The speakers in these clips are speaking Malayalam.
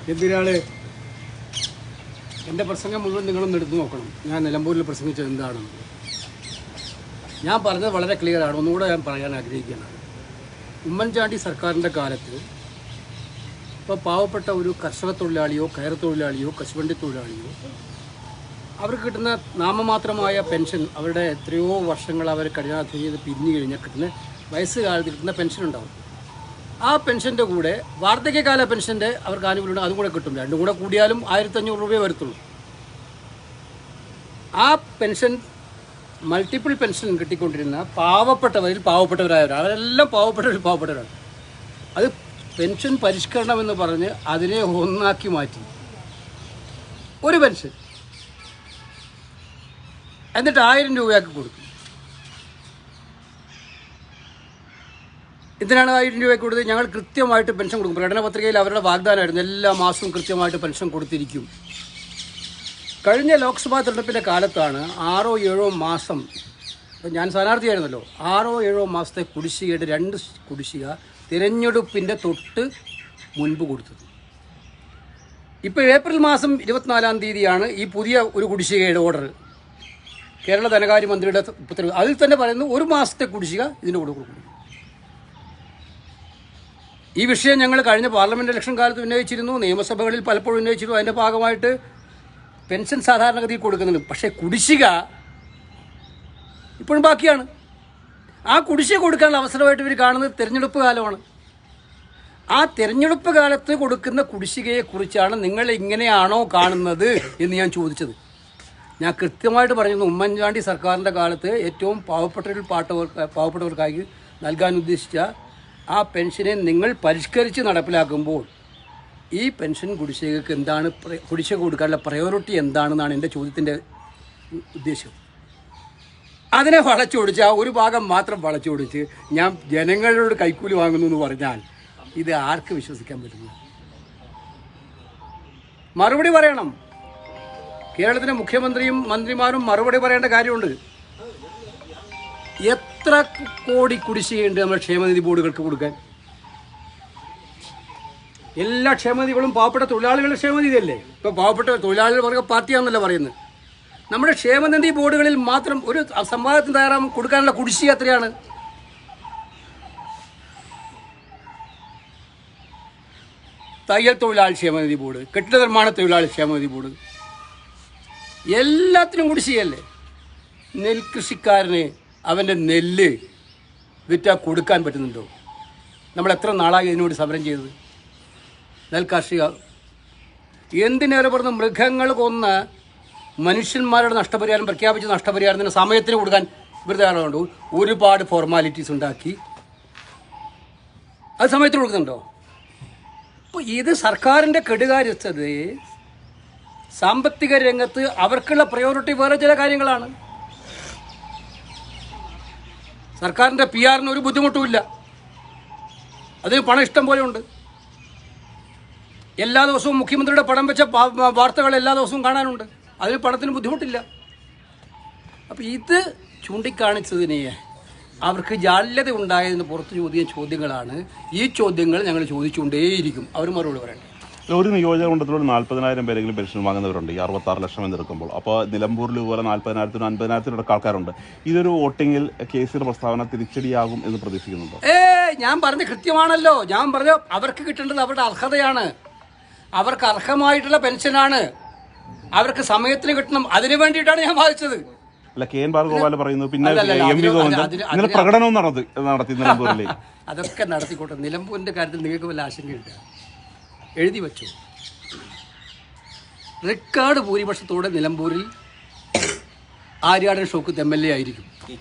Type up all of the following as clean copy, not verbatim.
എന്തിനാണ് എൻ്റെ പ്രസംഗം മുഴുവൻ നിങ്ങളൊന്ന് എടുത്തു നോക്കണം. ഞാൻ നിലമ്പൂരിൽ പ്രസംഗിച്ചത് എന്താണെന്ന് ഞാൻ പറഞ്ഞത് വളരെ ക്ലിയറാണ്. ഒന്നുകൂടെ ഞാൻ പറയാൻ ആഗ്രഹിക്കുകയാണ്. ഉമ്മൻചാണ്ടി സർക്കാരിൻ്റെ കാലത്ത് ഇപ്പോൾ പാവപ്പെട്ട ഒരു കർഷക തൊഴിലാളിയോ കയർ തൊഴിലാളിയോ കശുവണ്ടി തൊഴിലാളിയോ അവർക്ക് കിട്ടുന്ന നാമമാത്രമായ പെൻഷൻ, അവരുടെ എത്രയോ വർഷങ്ങൾ അവർ കഠിനാധ്വാനം ചെയ്ത് പിരിഞ്ഞു കഴിഞ്ഞാൽ കിട്ടുന്ന വയസ്സുകാലത്ത് കിട്ടുന്ന പെൻഷൻ ഉണ്ടാവും. ആ പെൻഷൻ്റെ കൂടെ വാർദ്ധക്യകാല പെൻഷൻ്റെ അവർക്ക് ആനുകൂല്യം അതും കൂടെ കിട്ടും. രണ്ടും കൂടെ കൂടിയാലും 1500 രൂപയെ വരത്തുള്ളൂ. ആ പെൻഷൻ മൾട്ടിപ്പിൾ പെൻഷൻ കിട്ടിക്കൊണ്ടിരുന്ന പാവപ്പെട്ടവരായവരാണ്. അവരെല്ലാം പാവപ്പെട്ടവരാണ്. അത് പെൻഷൻ പരിഷ്കരണം എന്ന് പറഞ്ഞ് അതിനെ ഒന്നാക്കി മാറ്റി ഒരു പെൻഷൻ, എന്നിട്ട് 1000 രൂപയാക്കി കൊടുത്തു. എന്തിനാണ് 1000 രൂപയ്ക്ക് കൊടുത്തത്? ഞങ്ങൾ കൃത്യമായിട്ട് പെൻഷൻ കൊടുക്കും. പ്രകടന പത്രികയിൽ അവരുടെ വാഗ്ദാനമായിരുന്നു എല്ലാ മാസവും കൃത്യമായിട്ട് പെൻഷൻ കൊടുത്തിരിക്കും. കഴിഞ്ഞ ലോക്സഭാ തെരഞ്ഞെടുപ്പിൻ്റെ കാലത്താണ് 6-7 മാസം, ഞാൻ സ്ഥാനാർത്ഥിയായിരുന്നല്ലോ, 6-7 മാസത്തെ കുടിശ്ശികയുടെ 2 കുടിശ്ശിക തിരഞ്ഞെടുപ്പിൻ്റെ തൊട്ട് മുൻപ് കൊടുത്തത്. ഇപ്പോൾ ഏപ്രിൽ മാസം 24-ാം തീയതിയാണ് ഈ പുതിയ ഒരു കുടിശ്ശികയുടെ ഓർഡർ കേരള ധനകാര്യമന്ത്രിയുടെ ഉത്തരവ്. അതിൽ തന്നെ പറയുന്നു 1 മാസത്തെ കുടിശ്ശിക ഇതിൻ്റെ കൂടെ കൊടുക്കുന്നു. ഈ വിഷയം ഞങ്ങൾ കഴിഞ്ഞ പാർലമെൻറ്റ് ഇലക്ഷൻ കാലത്ത് ഉന്നയിച്ചിരുന്നു, നിയമസഭകളിൽ പലപ്പോഴും ഉന്നയിച്ചിരുന്നു. അതിൻ്റെ ഭാഗമായിട്ട് പെൻഷൻ സാധാരണഗതിയിൽ കൊടുക്കുന്നുണ്ട്. പക്ഷേ കുടിശ്ശിക ഇപ്പോഴും ബാക്കിയാണ്. ആ കുടിശ്ശിക കൊടുക്കാനുള്ള അവസരമായിട്ട് ഇവർ കാണുന്നത് തിരഞ്ഞെടുപ്പ് കാലമാണ്. ആ തിരഞ്ഞെടുപ്പ് കാലത്ത് കൊടുക്കുന്ന കുടിശ്ശികയെക്കുറിച്ചാണ് നിങ്ങൾ ഇങ്ങനെയാണോ കാണുന്നത് എന്ന് ഞാൻ ചോദിച്ചത്. ഞാൻ കൃത്യമായിട്ട് പറഞ്ഞിരുന്നു, ഉമ്മൻചാണ്ടി സർക്കാരിൻ്റെ കാലത്ത് ഏറ്റവും പാവപ്പെട്ടവർക്കായി നൽകാൻ ഉദ്ദേശിച്ച ആ പെൻഷനെ നിങ്ങൾ പരിഷ്കരിച്ച് നടപ്പിലാക്കുമ്പോൾ ഈ പെൻഷൻ കുടിശ്ശികയ്ക്ക് എന്താണ് കുടിശ്ശിക കൊടുക്കാനുള്ള പ്രയോറിറ്റി എന്താണെന്നാണ് എൻ്റെ ചോദ്യത്തിൻ്റെ ഉദ്ദേശം. അതിനെ വളച്ചൊടിച്ച്, ആ ഒരു ഭാഗം മാത്രം വളച്ചൊടിച്ച് ഞാൻ ജനങ്ങളോട് കൈക്കൂലി വാങ്ങുന്നു എന്ന് പറഞ്ഞാൽ ഇത് ആർക്ക് വിശ്വസിക്കാൻ പറ്റുന്നു? മറുപടി പറയണം. കേരളത്തിലെ മുഖ്യമന്ത്രിയും മന്ത്രിമാരും മറുപടി പറയേണ്ട കാര്യമുണ്ട്. എത്ര കോടി കുടിശ്ശികയുണ്ട് നമ്മുടെ ക്ഷേമനിധി ബോർഡുകൾക്ക് കൊടുക്കാൻ? എല്ലാ ക്ഷേമനിധികളും പാവപ്പെട്ട തൊഴിലാളികളുടെ ക്ഷേമനിധിയല്ലേ? ഇപ്പോൾ പാവപ്പെട്ട തൊഴിലാളികൾ വർഗ പാർട്ടിയാണെന്നല്ല പറയുന്നത്. നമ്മുടെ ക്ഷേമനിധി ബോർഡുകളിൽ മാത്രം ഒരു സമ്പാദത്തിന് തയ്യാറാകും കൊടുക്കാനുള്ള കുടിശ്ശിക എത്രയാണ്? തയ്യൽ തൊഴിലാളി ക്ഷേമനിധി ബോർഡ്, കെട്ടിട നിർമ്മാണ തൊഴിലാളി ക്ഷേമനിധി ബോർഡ്, എല്ലാത്തിനും കുടിശ്ശികയല്ലേ? നെൽകൃഷിക്കാരന് അവൻ്റെ നെല്ല് വിറ്റാൽ കൊടുക്കാൻ പറ്റുന്നുണ്ടോ? നമ്മൾ എത്ര നാളായി ഇതിനോട് സമരം ചെയ്തത്? നെൽകാർഷിക എന്തിനേറെ പറഞ്ഞ് മൃഗങ്ങൾ കൊന്ന് മനുഷ്യന്മാരുടെ നഷ്ടപരിഹാരം പ്രഖ്യാപിച്ച നഷ്ടപരിഹാരത്തിന് സമയത്തിന് കൊടുക്കാൻ ഇവർ തയ്യാറാവുണ്ട്. ഒരുപാട് ഫോർമാലിറ്റീസ് ഉണ്ടാക്കി അത് സമയത്തിന് കൊടുക്കുന്നുണ്ടോ? അപ്പോൾ ഇത് സർക്കാരിൻ്റെ കെടുകാര്യസ്ഥത. സാമ്പത്തിക രംഗത്ത് അവർക്കുള്ള പ്രയോറിറ്റി വേറെ ചില കാര്യങ്ങളാണ്. സർക്കാരിൻ്റെ PR-ന് ഒരു ബുദ്ധിമുട്ടുമില്ല. അതിന് പണം ഇഷ്ടം പോലെ ഉണ്ട്. എല്ലാ ദിവസവും മുഖ്യമന്ത്രിയുടെ പടം വെച്ച വാർത്തകൾ എല്ലാ ദിവസവും കാണാനുണ്ട്. അതിന് പണത്തിന് ബുദ്ധിമുട്ടില്ല. അപ്പോൾ ഇത് ചൂണ്ടിക്കാണിച്ചതിനെ അവർക്ക് ജാള്യത ഉണ്ടായതിന് പുറത്ത് ചോദിച്ച ചോദ്യങ്ങളാണ്. ഈ ചോദ്യങ്ങൾ ഞങ്ങൾ ചോദിച്ചുകൊണ്ടേയിരിക്കും. അവർ മറുപടി പറയണം. ഒരു നിയോജക മണ്ഡലത്തിലൂടെ 40,000 പേരെങ്കിലും പെൻഷൻ വാങ്ങുന്നവരുണ്ട്. ഈ 66 ലക്ഷം എന്നെടുക്കുമ്പോൾ. അപ്പോൾ നിലമ്പൂരിൽ ഇതുപോലെ 40,000-നും 50,000-നും ആൾക്കാരുണ്ട്. ഇതൊരു വോട്ടിങ്ങിൽ കേസിയുടെ പ്രസ്താവന തിരിച്ചടിയാകും എന്ന് പ്രതീക്ഷിക്കുന്നുണ്ടോ? ഞാൻ പറഞ്ഞ കൃത്യമാണല്ലോ. ഞാൻ പറഞ്ഞ അവർക്ക് കിട്ടേണ്ടത് അവരുടെ അർഹതയാണ്. അവർക്ക് അർഹമായിട്ടുള്ള പെൻഷനാണ്. അവർക്ക് സമയത്തിന് കിട്ടണം. അതിനു വേണ്ടിയിട്ടാണ് ഞാൻ വാദിച്ചത്. അല്ല, KN ബാലഗോപാൽ പറയുന്നു. പിന്നെ MV ഗോവിന്ദൻ പ്രകടനവും നടത്തി നിലമ്പൂരിൽ. അതൊക്കെ നടത്തിക്കോട്ടെ. നിലമ്പൂരിൻ്റെ കാര്യത്തിൽ നിങ്ങൾക്ക് വല്ല ആശങ്കയുണ്ട്? എഴുതി വച്ചു. റെക്കോർഡ് ഭൂരിപക്ഷത്തോടെ നിലമ്പൂരിൽ ആര്യാടൻ ഷൗക്കത്ത് MLA ആയിരിക്കും. ഈ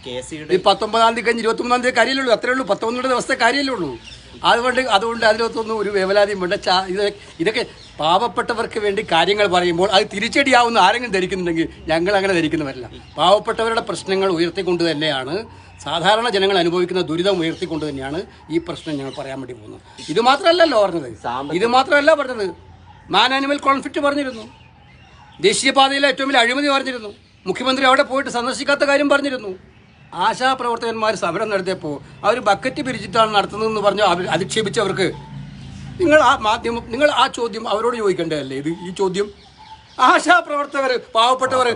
19-ാം തീയതി കഴിഞ്ഞ് 23-ാം തീയതി കാര്യമല്ലേ അത്രേ ഉള്ളൂ. 19 ദിവസത്തെ കാര്യമല്ലേ ഉള്ളൂ. അതുകൊണ്ട് അതിനകത്തൊന്നും ഒരു വേവലാതിയും വേണ്ട. ഇതൊക്കെ പാവപ്പെട്ടവർക്ക് വേണ്ടി കാര്യങ്ങൾ പറയുമ്പോൾ അത് തിരിച്ചടിയാവുന്ന ആരെങ്കിലും ധരിക്കുന്നുണ്ടെങ്കിൽ ഞങ്ങൾ അങ്ങനെ ധരിക്കുന്നവരല്ല. പാവപ്പെട്ടവരുടെ പ്രശ്നങ്ങൾ ഉയർത്തിക്കൊണ്ട് തന്നെയാണ്, സാധാരണ ജനങ്ങൾ അനുഭവിക്കുന്ന ദുരിതം ഉയർത്തിക്കൊണ്ട് തന്നെയാണ് ഈ പ്രശ്നം ഞങ്ങൾ പറയാൻ വേണ്ടി പോകുന്നത്. ഇത് മാത്രമല്ലല്ലോ പറഞ്ഞത്. മാൻ ആനിമൽ കോൺഫ്ലിക്റ്റ് പറഞ്ഞിരുന്നു. ദേശീയപാതയിലെ ഏറ്റവും വലിയ അഴിമതി പറഞ്ഞിരുന്നു. മുഖ്യമന്ത്രി അവിടെ പോയിട്ട് സന്ദർശിക്കാത്ത കാര്യം പറഞ്ഞിരുന്നു. ആശാപ്രവർത്തകന്മാർ സമരം നടത്തിയപ്പോൾ അവർ ബക്കറ്റ് പിരിച്ചിട്ടാണ് നടത്തുന്നതെന്ന് പറഞ്ഞു അധിക്ഷേപിച്ചവർക്ക് നിങ്ങൾ ആ ചോദ്യം അവരോട് ചോദിക്കേണ്ടതല്ലേ ഈ ചോദ്യം? ആശാപ്രവർത്തകർ പാവപ്പെട്ടവർ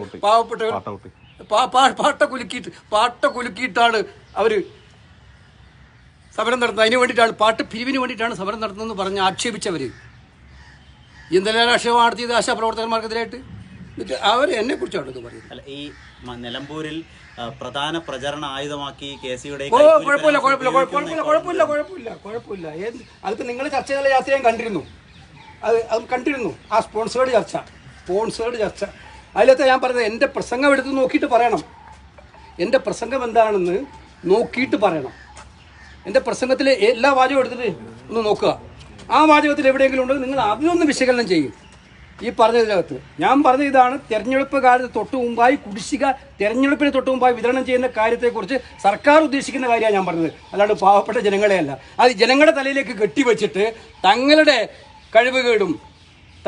പാട്ട കുലുക്കിയിട്ടാണ് അവര് സമരം നടത്തുന്നത്. അതിന് വേണ്ടിയിട്ടാണ് പാട്ട് പിരിവിന് വേണ്ടിയിട്ടാണ് സമരം നടത്തുന്നതെന്ന് പറഞ്ഞ് ആക്ഷേപിച്ചവര് എന്തെല്ലാം ആക്ഷേപം നടത്തിയത് ആശാപ്രവർത്തകന്മാർക്കെതിരായിട്ട്. എന്നിട്ട് അവർ എന്നെ കുറിച്ചാണ് ഇത് പറയുന്നത്. അല്ല, ഈ നിലമ്പൂരിൽ പ്രധാന പ്രചരണ ആയുധമാക്കി KCയുടെ കുഴപ്പമില്ല. അതിപ്പോ നിങ്ങൾ ചർച്ച ചെയ്ത യാത്ര ഞാൻ കണ്ടിരുന്നു. അത് കണ്ടിരുന്നു. ആ സ്പോൺസേർഡ് ചർച്ച അതിലത്തെ ഞാൻ പറഞ്ഞത് എൻ്റെ പ്രസംഗം എടുത്ത് നോക്കിയിട്ട് പറയണം. എൻ്റെ പ്രസംഗം എന്താണെന്ന് നോക്കിയിട്ട് പറയണം. എൻ്റെ പ്രസംഗത്തിലെ എല്ലാ വാചകവും എടുത്തിട്ട് ഒന്ന് നോക്കുക. ആ വാചകത്തിൽ എവിടെയെങ്കിലും ഉണ്ടെങ്കിൽ നിങ്ങൾ അതിനൊന്ന് വിശകലനം ചെയ്യും. ഈ പറഞ്ഞതിനകത്ത് ഞാൻ പറഞ്ഞ ഇതാണ്, തെരഞ്ഞെടുപ്പ് കാലത്ത് തൊട്ട് മുമ്പായി കുടിശ്ശിക തെരഞ്ഞെടുപ്പിന് തൊട്ട് മുമ്പായി വിതരണം ചെയ്യുന്ന കാര്യത്തെക്കുറിച്ച് സർക്കാർ ഉദ്ദേശിക്കുന്ന കാര്യമാണ് ഞാൻ പറഞ്ഞത്, അല്ലാണ്ട് പാവപ്പെട്ട ജനങ്ങളെയല്ല. അത് ജനങ്ങളുടെ തലയിലേക്ക് കെട്ടിവെച്ചിട്ട് തങ്ങളുടെ കഴിവുകേടും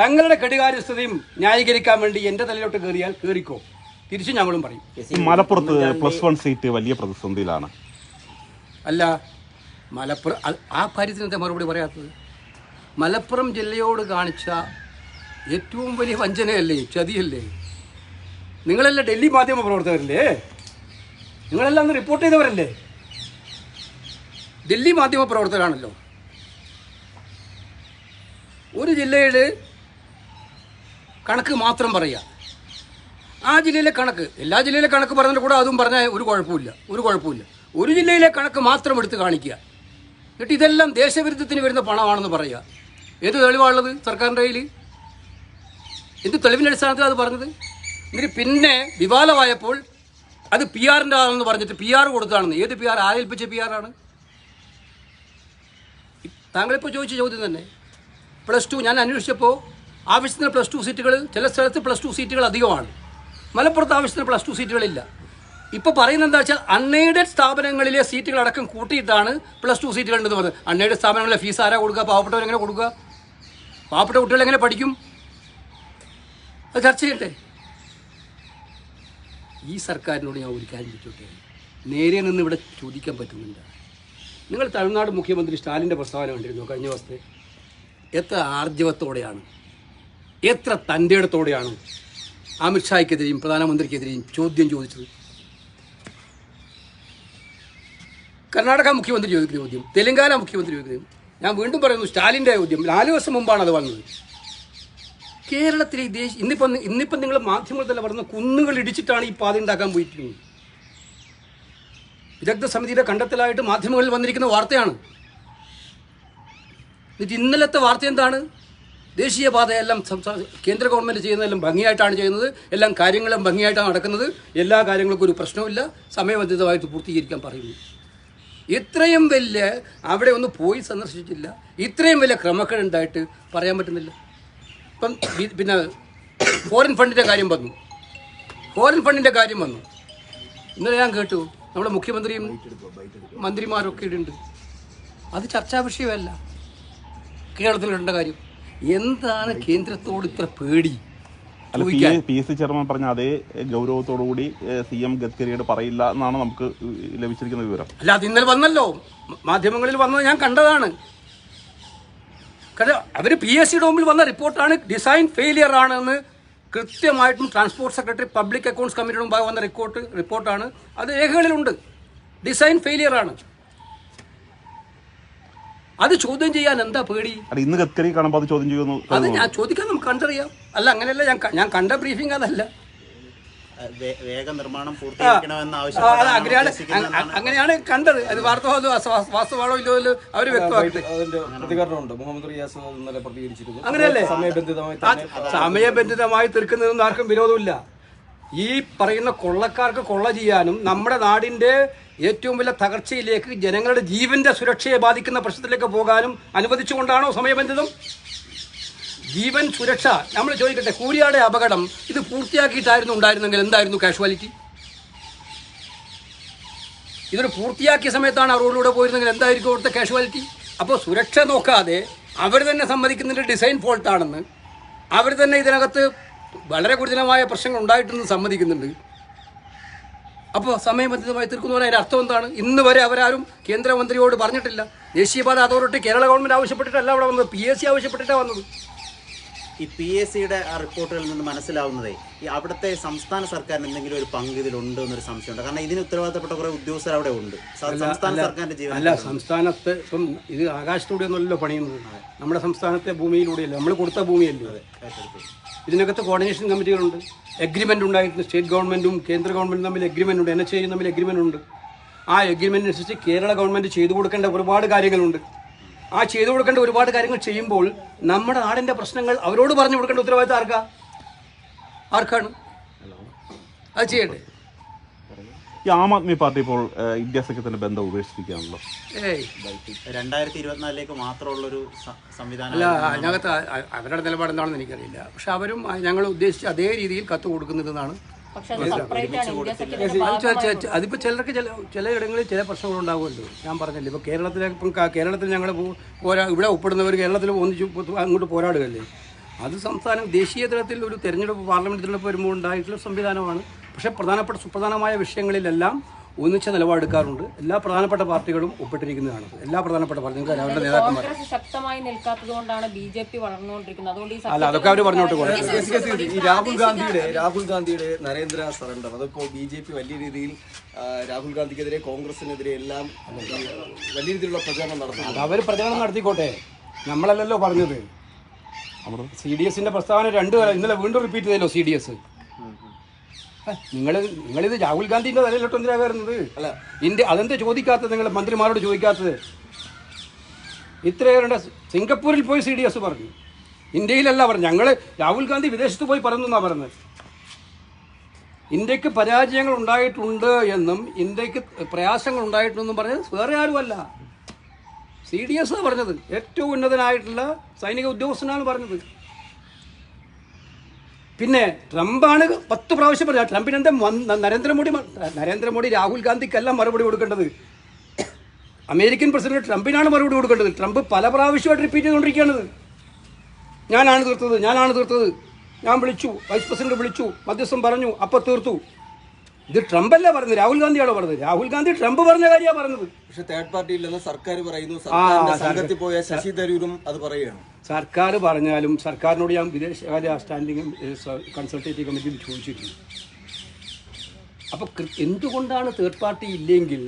തങ്ങളുടെ കെടുകാര്യസ്ഥതയും ന്യായീകരിക്കാൻ വേണ്ടി എൻ്റെ തലയിലോട്ട് കയറിയാൽ കയറിക്കോ, തിരിച്ചു ഞങ്ങളും പറയും. മലപ്പുറത്ത് +1 സീറ്റ് വലിയ പ്രതിസന്ധിയിലാണ്. അല്ല, മലപ്പുറം ആ കാര്യത്തിനത്തെ മറുപടി പറയാത്തത്? മലപ്പുറം ജില്ലയോട് കാണിച്ച ഏറ്റവും വലിയ വഞ്ചനയല്ലേ, ചതിയല്ലേ? നിങ്ങളെല്ലാം ഡൽഹി മാധ്യമ പ്രവർത്തകരല്ലേ? നിങ്ങളെല്ലാം അന്ന് റിപ്പോർട്ട് ചെയ്തവരല്ലേ? ഡൽഹി മാധ്യമ പ്രവർത്തകരാണല്ലോ. ഒരു ജില്ലയിൽ കണക്ക് മാത്രം പറയുക, ആ ജില്ലയിലെ കണക്ക്, എല്ലാ ജില്ലയിലെ കണക്ക് പറഞ്ഞതിൻ്റെ കൂടെ അതും പറഞ്ഞാൽ ഒരു കുഴപ്പമില്ല. ഒരു ജില്ലയിലെ കണക്ക് മാത്രം എടുത്ത് കാണിക്കുക, എന്നിട്ട് ഇതെല്ലാം ദേശവിരുദ്ധത്തിന് വരുന്ന പണമാണെന്ന് പറയുക. ഏത് തെളിവാണുള്ളത് സർക്കാരിൻ്റെ കയ്യിൽ? എന്ത് തെളിവിൻ്റെ അടിസ്ഥാനത്തിൽ അത് പറഞ്ഞത്? എന്നിട്ട് പിന്നെ വിവാദമായപ്പോൾ അത് PR-ൻ്റെ ആണെന്ന് പറഞ്ഞിട്ട് PR കൊടുത്താണെന്ന്. ഏത് PR? ആരേൽപ്പിച്ച PR-ആണ്? താങ്കളിപ്പോൾ ചോദിച്ച ചോദ്യം തന്നെ. +2 ഞാൻ അന്വേഷിച്ചപ്പോൾ ആവശ്യത്തിന് +2 സീറ്റുകൾ, ചില സ്ഥലത്ത് +2 സീറ്റുകൾ അധികമാണ്. മലപ്പുറത്ത് ആവശ്യത്തിന് +2 സീറ്റുകളില്ല. ഇപ്പോൾ പറയുന്നത് എന്താ വെച്ചാൽ അൺഎയ്ഡഡ് സ്ഥാപനങ്ങളിലെ സീറ്റുകളടക്കം കൂട്ടിയിട്ടാണ് +2 സീറ്റുകൾ ഉണ്ടെന്ന് പറഞ്ഞത്. അൺഎയ്ഡഡ് സ്ഥാപനങ്ങളിലെ ഫീസ് ആരാ കൊടുക്കുക? പാവപ്പെട്ടവരെങ്ങനെ കൊടുക്കുക? പാവപ്പെട്ട കുട്ടികൾ എങ്ങനെ പഠിക്കും? അത് ചർച്ച ചെയ്യട്ടെ. ഈ സർക്കാരിനോട് ഞാൻ ഒരു കാര്യം ചോദിച്ചോട്ടെ, നേരെ നിന്ന് ഇവിടെ ചോദിക്കാൻ പറ്റുന്നുണ്ട്. നിങ്ങൾ തമിഴ്നാട് മുഖ്യമന്ത്രി സ്റ്റാലിൻ്റെ പ്രസ്താവന കണ്ടിരുന്നു കഴിഞ്ഞ ദിവസത്തെ? എത്ര ആർജവത്തോടെയാണ്, എത്ര തൻ്റെയിടത്തോടെയാണ് അമിത്ഷായ്ക്കെതിരെയും പ്രധാനമന്ത്രിക്കെതിരെയും ചോദ്യം ചോദിച്ചത്. കർണാടക മുഖ്യമന്ത്രി ചോദിക്കുന്ന ചോദ്യം, തെലങ്കാന മുഖ്യമന്ത്രി ചോദിക്കുന്നത്. ഞാൻ വീണ്ടും പറയുന്നു, സ്റ്റാലിൻ്റെ ചോദ്യം 4 ദിവസം മുമ്പാണ് അത് വന്നത്. കേരളത്തിലെ ഇന്നിപ്പം നിങ്ങൾ മാധ്യമങ്ങൾ തന്നെ പറഞ്ഞ കുന്നുകൾ ഇടിച്ചിട്ടാണ് ഈ പാത ഉണ്ടാക്കാൻ പോയിരിക്കുന്നത്. വിദഗ്ധ സമിതിയുടെ കണ്ടെത്തലായിട്ട് മാധ്യമങ്ങളിൽ വന്നിരിക്കുന്ന വാർത്തയാണ്. എന്നിട്ട് ഇന്നലത്തെ വാർത്ത എന്താണ്? ദേശീയപാതയെല്ലാം കേന്ദ്ര ഗവൺമെൻറ് ചെയ്യുന്നതെല്ലാം ഭംഗിയായിട്ടാണ് ചെയ്യുന്നത്, എല്ലാം കാര്യങ്ങളും ഭംഗിയായിട്ടാണ് നടക്കുന്നത്, എല്ലാ കാര്യങ്ങൾക്കും ഒരു പ്രശ്നമില്ല, സമയബന്ധിതമായിട്ട് പൂർത്തീകരിക്കാൻ പറയുന്നു. ഇത്രയും വലിയ അവിടെ ഒന്ന് പോയി സന്ദർശിച്ചില്ല, ഇത്രയും വലിയ ക്രമക്കേടുണ്ടായിട്ട് പറയാൻ പറ്റുന്നില്ല. ഇപ്പം പിന്നെ ഫോറിൻ ഫണ്ടിൻ്റെ കാര്യം വന്നു. ഇന്നലെ ഞാൻ കേട്ടു നമ്മുടെ മുഖ്യമന്ത്രിയും മന്ത്രിമാരൊക്കെ ഇടുന്നുണ്ട്. അത് ചർച്ചാ വിഷയമല്ല. കേരളത്തിൽ കണ്ട കാര്യം എന്താണ്? കേന്ദ്രത്തോട് ഇത്ര പേടി? PSC ചെയർമാൻ പറഞ്ഞ അതേ ഗൗരവത്തോടുകൂടി CM ഗഡ്കരിയോട് പറയില്ല എന്നാണ് നമുക്ക് ലഭിച്ചിരിക്കുന്ന വിവരം. അല്ല, അത് ഇന്നലെ വന്നല്ലോ, മാധ്യമങ്ങളിൽ വന്നത് ഞാൻ കണ്ടതാണ്. കാരണം അവർ PSCയുടെ മുമ്പിൽ വന്ന റിപ്പോർട്ടാണ്, ഡിസൈൻ ഫെയിലിയർ ആണെന്ന് കൃത്യമായിട്ടും ട്രാൻസ്പോർട്ട് സെക്രട്ടറി പബ്ലിക് അക്കൗണ്ട്സ് കമ്മിറ്റിയുടെ മുമ്പാകെ വന്ന റിപ്പോർട്ടാണ്. അത് രേഖകളിലുണ്ട്. ഡിസൈൻ ഫെയിലിയർ ആണ്. അത് ചോദ്യം ചെയ്യാൻ എന്താ പേടി? ഇന്ന് ഗഡ്കരി കാണുമ്പോൾ അത് ചോദ്യം ചെയ്യുന്നു. അത് ഞാൻ ചോദിക്കാൻ നമുക്ക് കണ്ടറിയാം. അല്ല, അങ്ങനെയല്ല, ഞാൻ കണ്ട ബ്രീഫിംഗ് അതല്ല. വേഗ നിർമ്മാണം അങ്ങനെയാണ് കണ്ടത്. അത് വാസ്തവമാണോ ഇല്ലോ അവർ വ്യക്തമാക്കി. അങ്ങനെയല്ലേ? സമയബന്ധിതമായി തീർക്കുന്നതൊന്നും ആർക്കും വിരോധമില്ല. ഈ പറയുന്ന കൊള്ളക്കാർക്ക് കൊള്ള ചെയ്യാനും നമ്മുടെ നാടിൻ്റെ ഏറ്റവും വലിയ തകർച്ചയിലേക്ക്, ജനങ്ങളുടെ ജീവന്റെ സുരക്ഷയെ ബാധിക്കുന്ന പ്രശ്നത്തിലേക്ക് പോകാനും അനുവദിച്ചുകൊണ്ടാണോ സമയബന്ധിതം? ജീവൻ സുരക്ഷ നമ്മൾ ചോദിക്കട്ടെ, കൂരിയാടെ അപകടം ഇത് പൂർത്തിയാക്കിയിട്ടായിരുന്നു ഉണ്ടായിരുന്നെങ്കിൽ എന്തായിരുന്നു കാഷ്വാലിറ്റി? ഇതൊരു പൂർത്തിയാക്കിയ സമയത്താണ് ആ റോഡിലൂടെ പോയിരുന്നെങ്കിൽ എന്തായിരിക്കും അവിടുത്തെ കാഷ്വാലിറ്റി? അപ്പോൾ സുരക്ഷ നോക്കാതെ അവർ തന്നെ സമ്മതിക്കുന്നുണ്ട് ഡിസൈൻ ഫോൾട്ടാണെന്ന്. അവർ തന്നെ ഇതിനകത്ത് വളരെ ഗുരുതരമായ പ്രശ്നങ്ങൾ ഉണ്ടായിട്ടെന്ന് സമ്മതിക്കുന്നുണ്ട്. അപ്പോൾ സമയബന്ധിതമായി തീർക്കുന്നവരെ അതിൻ്റെ അർത്ഥം എന്താണ്? ഇന്ന് വരെ അവരാരും കേന്ദ്രമന്ത്രിയോട് പറഞ്ഞിട്ടില്ല. ദേശീയപാത അതോറിറ്റി കേരള ഗവൺമെൻറ് ആവശ്യപ്പെട്ടിട്ടല്ല അവിടെ വന്നത്, PSC ആവശ്യപ്പെട്ടിട്ടാണ് വന്നത്. ഈ PSCയുടെ റിപ്പോർട്ടുകളിൽ നിന്ന് മനസ്സിലാവുന്നതേ ഈ അവിടുത്തെ സംസ്ഥാന സർക്കാരിന് എന്തെങ്കിലും ഒരു പങ്ക് ഇതിലുണ്ട് എന്നൊരു സംശയമുണ്ട്. കാരണം ഇതിന് ഉത്തരവാദിത്തപ്പെട്ട കുറേ ഉദ്യോഗസ്ഥർ അവിടെ ഉണ്ട്. സംസ്ഥാന സർക്കാരിന്റെ ജീവൻ അല്ല, സംസ്ഥാനത്ത് ഇപ്പം ഇത് ആകാശത്തൂടെ ഒന്നുമല്ലോ പണിയുന്നത്, നമ്മുടെ സംസ്ഥാനത്തെ ഭൂമിയിലൂടെയല്ലേ, നമ്മൾ കൊടുത്ത ഭൂമിയല്ലേ. ഇതിനകത്ത് കോർഡിനേഷൻ കമ്മിറ്റികളുണ്ട്, എഗ്രിമെൻ്റ് ഉണ്ടായിട്ടുണ്ട്. സ്റ്റേറ്റ് ഗവൺമെൻറ്റും കേന്ദ്ര ഗവൺമെൻറ്റും തമ്മിൽ എഗ്രിമെൻ്റ് ഉണ്ട്, NHAI തമ്മിൽ എഗ്രിമെൻ്റ് ഉണ്ട്. ആ എഗ്രിമെൻ്റ് അനുസരിച്ച് കേരള ഗവൺമെൻറ് ചെയ്തു കൊടുക്കേണ്ട ഒരുപാട് കാര്യങ്ങളുണ്ട്. ആ ചെയ്തു കൊടുക്കേണ്ട ഒരുപാട് കാര്യങ്ങൾ ചെയ്യുമ്പോൾ നമ്മുടെ നാടിൻ്റെ പ്രശ്നങ്ങൾ അവരോട് പറഞ്ഞു കൊടുക്കേണ്ട ഉത്തരവാദിത്തം ആർക്കാണ്? അത് ചെയ്യട്ടെ. ഈ ആം ആദ്മി പാർട്ടി ഇപ്പോൾ ഇന്ത്യ സഖ്യത്തിന്റെ ബന്ധം ഉപേക്ഷിക്കുകയാണല്ലോ. 2024 മാത്രമുള്ളൊരു സംവിധാനം അല്ല, അതിനകത്ത് അവരുടെ നിലപാട് എന്താണെന്ന് എനിക്കറിയില്ല. പക്ഷെ അവരും ഞങ്ങൾ ഉദ്ദേശിച്ച അതേ രീതിയിൽ കത്ത് കൊടുക്കുന്നതെന്നാണ്. അതിപ്പോൾ ചിലർക്ക് ചിലയിടങ്ങളിൽ ചില പ്രശ്നങ്ങളുണ്ടാകുമല്ലോ. ഞാൻ പറഞ്ഞില്ലേ, ഇപ്പോൾ കേരളത്തിൽ ഞങ്ങൾ ഇവിടെ ഒപ്പിടുന്നവർ കേരളത്തിൽ ഒന്നിച്ച് അങ്ങോട്ട് പോരാടുകയല്ലേ. അത് ദേശീയ തലത്തിൽ ഒരു തെരഞ്ഞെടുപ്പ്, പാർലമെന്റ് തിരഞ്ഞെടുപ്പ് വരുമ്പോൾ ഉണ്ടായിട്ടുള്ള സംവിധാനമാണ്. പക്ഷേ സുപ്രധാനമായ വിഷയങ്ങളിലെല്ലാം ഒന്നിച്ച നിലപാടെടുക്കാറുണ്ട്. എല്ലാ പ്രധാനപ്പെട്ട പാർട്ടികളും ഒപ്പിട്ടിരിക്കുന്നതാണ്. എല്ലാ പ്രധാനപ്പെട്ട പാർട്ടികളും അവരുടെ നേതാക്കന്മാർ ശക്തമായി നിൽക്കാത്തതുകൊണ്ടാണ് BJP വളർന്നുകൊണ്ടിരിക്കുന്നത്. അതുകൊണ്ട് അല്ല, അതൊക്കെ അവർ പറഞ്ഞോട്ട് ഈ രാഹുൽ ഗാന്ധിയുടെ നരേന്ദ്ര സറണ്ടർ, അതിപ്പോൾ BJP വലിയ രീതിയിൽ രാഹുൽ ഗാന്ധിക്കെതിരെ കോൺഗ്രസിനെതിരെ എല്ലാം വലിയ രീതിയിലുള്ള പ്രചാരണം നടത്തുന്നു. അത് അവർ പ്രചാരണം നടത്തിക്കോട്ടെ, നമ്മളല്ലല്ലോ പറഞ്ഞത്. CDSന്റെ പ്രസ്താവന ഇന്നലെ വീണ്ടും റിപ്പീറ്റ് ചെയ്തല്ലോ CDS. നിങ്ങളിത് രാഹുൽ ഗാന്ധിന്റെ തലയിലോട്ട് എന്തിനാ വരുന്നത്? അല്ല, അതെന്താ ചോദിക്കാത്തത്? നിങ്ങൾ മന്ത്രിമാരോട് ചോദിക്കാത്തത്? ഇത്രയേറെ സിംഗപ്പൂരിൽ പോയി CDS പറഞ്ഞു, ഇന്ത്യയിലല്ല പറഞ്ഞു. രാഹുൽ ഗാന്ധി വിദേശത്ത് പോയി പറഞ്ഞു എന്നാ പറഞ്ഞത്. ഇന്ത്യക്ക് പരാജയങ്ങൾ ഉണ്ടായിട്ടുണ്ട് എന്നും ഇന്ത്യക്ക് പ്രയാസങ്ങൾ ഉണ്ടായിട്ടുണ്ടെന്നും പറഞ്ഞത് വേറെ ആരുമല്ല, CDS പറഞ്ഞത്. ഏറ്റവും ഉന്നതനായിട്ടുള്ള സൈനിക ഉദ്യോഗസ്ഥനാണ് പറഞ്ഞത്. പിന്നെ ട്രംപാണ് 10 പ്രാവശ്യം പറഞ്ഞത്. ട്രംപിനെന്താ നരേന്ദ്രമോദി രാഹുൽ ഗാന്ധിക്കല്ല മറുപടി കൊടുക്കേണ്ടത്, അമേരിക്കൻ പ്രസിഡന്റ് ട്രംപിനാണ് മറുപടി കൊടുക്കേണ്ടത്. ട്രംപ് പല പ്രാവശ്യമായിട്ട് റിപ്പീറ്റ് ചെയ്തുകൊണ്ടിരിക്കുകയാണത്. ഞാനാണ് തീർത്തത്, ഞാൻ വിളിച്ചു, വൈസ് പ്രസിഡന്റ് വിളിച്ചു, മധ്യസ്ഥം പറഞ്ഞു, അപ്പം തീർത്തു. ഇത് ട്രംപല്ല പറഞ്ഞത്, രാഹുൽ ഗാന്ധിയാണോ പറഞ്ഞത്? രാഹുൽ ഗാന്ധി ട്രംപ് പറഞ്ഞ കാര്യമാണ് പറഞ്ഞത്. പക്ഷെ തേർഡ് പാർട്ടി ഇല്ലെന്ന് സർക്കാർ പറയുന്നു. സംഘത്തിൽ പോയ ശശി തരൂരും അത് പറയുകയാണ്. സർക്കാർ പറഞ്ഞാലും സർക്കാരിനോട് ഞാൻ വിദേശകാര്യ സ്റ്റാൻഡിംഗ് കൺസൾട്ടേറ്റീവ് കമ്മിറ്റിയിൽ ചോദിച്ചിട്ടുണ്ട്. അപ്പോൾ എന്തുകൊണ്ടാണ് തേർഡ് പാർട്ടി ഇല്ലെങ്കിൽ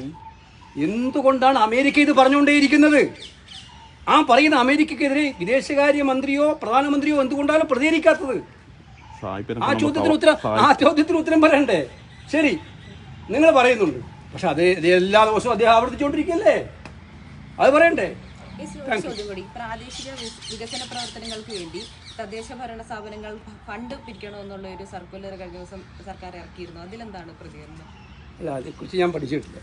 എന്തുകൊണ്ടാണ് അമേരിക്ക ഇത് പറഞ്ഞുകൊണ്ടേയിരിക്കുന്നത്? പറയുന്ന അമേരിക്കക്കെതിരെ വിദേശകാര്യ മന്ത്രിയോ പ്രധാനമന്ത്രിയോ എന്തുകൊണ്ടാണ് പ്രതികരിക്കാത്തത്? ആ ചോദ്യത്തിന് ഉത്തരം പറയണ്ടേ? ശരി, നിങ്ങൾ പറയുന്നുണ്ട്, പക്ഷെ അത് എല്ലാ ദിവസവും അദ്ദേഹം ആവർത്തിച്ചുകൊണ്ടിരിക്കുകയല്ലേ, അത് പറയണ്ടേ? പ്രാദേശിക വികസന പ്രവർത്തനങ്ങൾക്ക് വേണ്ടി തദ്ദേശ ഭരണ സ്ഥാപനങ്ങൾ ഫണ്ട് പിരിക്കണമെന്നുള്ള ഒരു സർക്കുലർ കഴിഞ്ഞ ദിവസം സർക്കാർ ഇറക്കിയിരുന്നു. അതിലെന്താണ് പ്രതികരണം? അല്ല, അതേക്കുറിച്ച് ഞാൻ പഠിച്ചിട്ടില്ല.